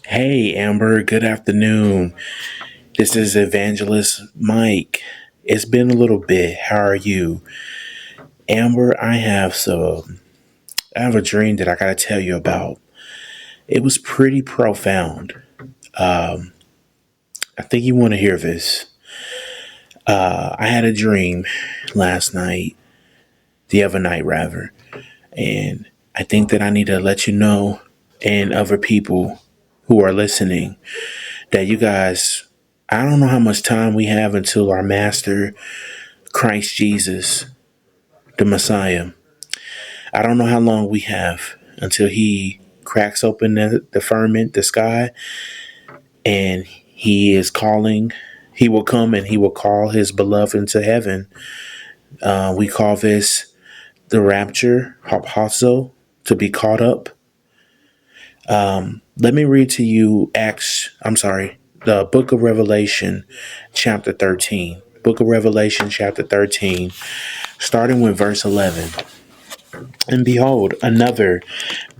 Hey, Amber, good afternoon. This is Evangelist Mike. It's been a little bit. How are you? Amber, I have a dream that I got to tell you about. It was pretty profound. Um, I think you want to hear this. I had a dream last night, the other night rather, and I think that I need to let you know and other people who are listening that you guys, I don't know how much time we have until our master Christ Jesus, the Messiah. I don't know how long we have until he cracks open the firmament, the sky, and he is calling. He will come and he will call his beloved into heaven. We call this the rapture, harpazo, to be caught up. Let me read to you the book of Revelation, chapter 13. Book of Revelation, chapter 13, starting with verse 11. And behold, another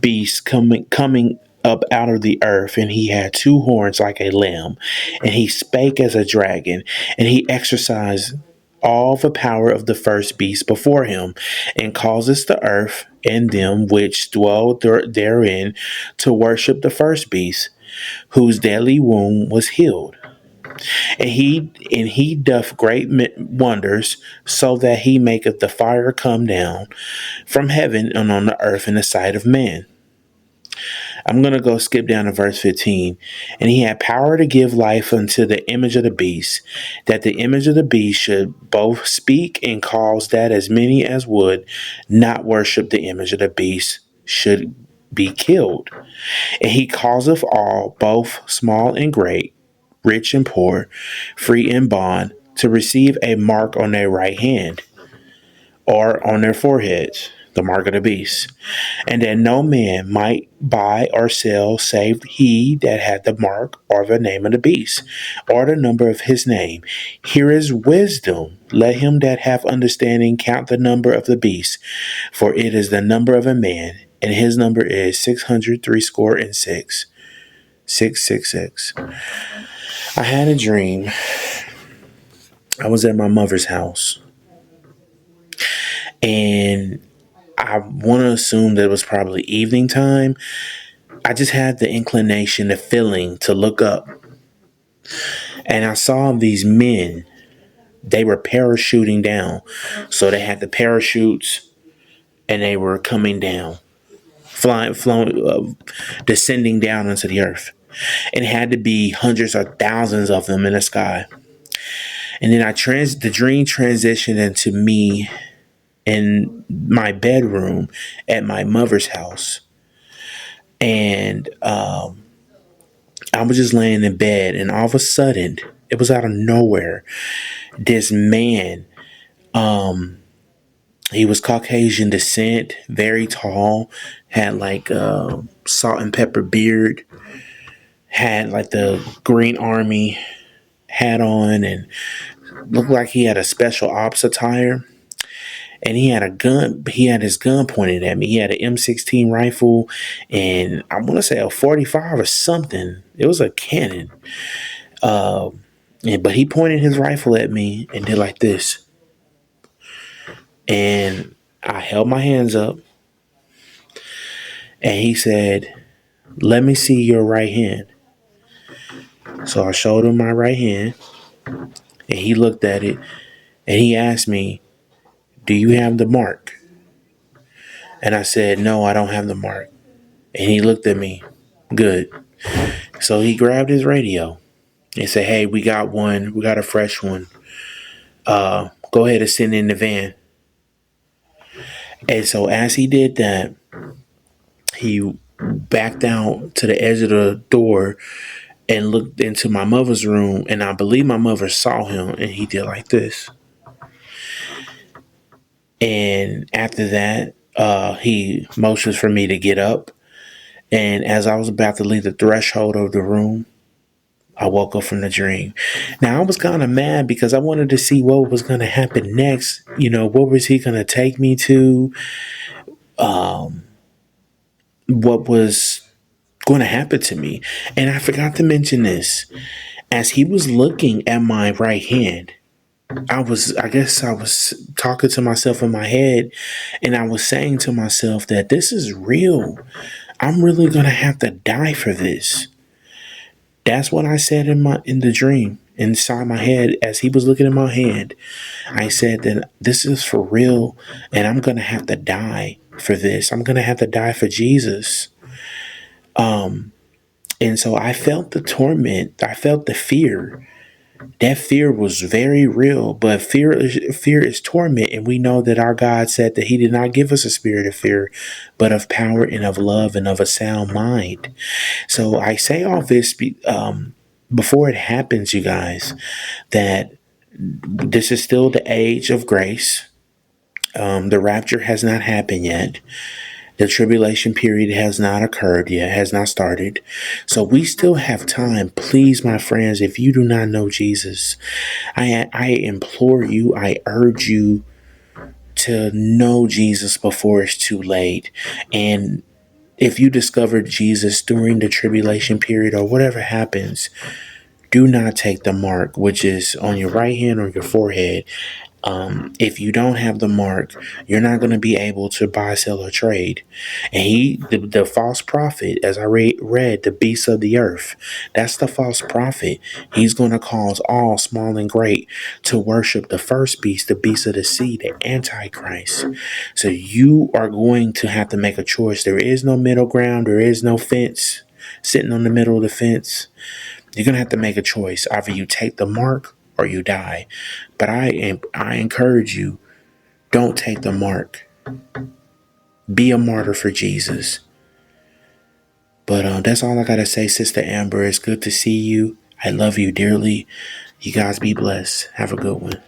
beast coming up out of the earth, and he had two horns like a lamb, and he spake as a dragon, and he exercised all the power of the first beast before him, and causes the earth and them which dwell therein to worship the first beast, whose deadly wound was healed. And he doth great wonders, so that he maketh the fire come down from heaven and on the earth in the sight of man. I'm going to go skip down to verse 15. And he had power to give life unto the image of the beast, that the image of the beast should both speak and cause that as many as would not worship the image of the beast should be killed. And he causeth all, both small and great, rich and poor, free and bond, to receive a mark on their right hand or on their foreheads, the mark of the beast, and that no man might buy or sell save he that had the mark or the name of the beast, or the number of his name. Here is wisdom. Let him that hath understanding count the number of the beast, for it is the number of a man, and his number is 600 666. I had a dream. I was at my mother's house, and I want to assume that it was probably evening time. I just had the inclination, the feeling to look up, and I saw these men. They were parachuting down. So they had the parachutes and they were coming down, descending down into the earth. And it had to be hundreds or thousands of them in the sky. And then the dream transitioned into me in my bedroom at my mother's house. And I was just laying in bed, and all of a sudden, it was out of nowhere. This man, he was Caucasian descent, very tall, had like salt and pepper beard, had like the Green Army hat on, and looked like he had a special ops attire. And he had a gun. He had his gun pointed at me. He had an M16 rifle, and I want to say a 45 or something. It was a cannon. But he pointed his rifle at me and did like this. And I held my hands up, and he said, "Let me see your right hand." So I showed him my right hand, and he looked at it, and he asked me, "Do you have the mark?" And I said, "No, I don't have the mark." And he looked at me. Good. So he grabbed his radio and said, "Hey, we got one. We got a fresh one. Go ahead and send it in the van." And so as he did that, he backed out to the edge of the door and looked into my mother's room. And I believe my mother saw him, and he did like this. And after that, he motions for me to get up. And as I was about to leave the threshold of the room, I woke up from the dream. Now, I was kind of mad because I wanted to see what was going to happen next. What was he going to take me to? What was going to happen to me. And I forgot to mention this. As he was looking at my right hand, I guess I was talking to myself in my head, and I was saying to myself that this is real. I'm really going to have to die for this. That's what I said in the dream inside my head as he was looking at my hand. I said that this is for real, and I'm going to have to die for this. I'm going to have to die for Jesus. And so I felt the torment. I felt the fear. That fear was very real, but fear is torment, and we know that our God said that He did not give us a spirit of fear, but of power and of love and of a sound mind. So I say all this before it happens, you guys, that this is still the age of grace. The rapture has not happened yet. The tribulation period has not occurred yet, has not started. So we still have time. Please, my friends, if you do not know Jesus, I implore you, I urge you to know Jesus before it's too late. And if you discover Jesus during the tribulation period or whatever happens, do not take the mark, which is on your right hand or your forehead. If you don't have the mark, you're not going to be able to buy, sell, or trade. And the false prophet, as I read, the beast of the earth, that's the false prophet. He's going to cause all, small and great, to worship the first beast, the beast of the sea, the Antichrist. So you are going to have to make a choice. There is no middle ground. There is no fence sitting on the middle of the fence. You're going to have to make a choice. Either you take the mark or you die. But I encourage you, don't take the mark. Be a martyr for Jesus. But that's all I got to say, Sister Amber. It's good to see you. I love you dearly. You guys be blessed. Have a good one.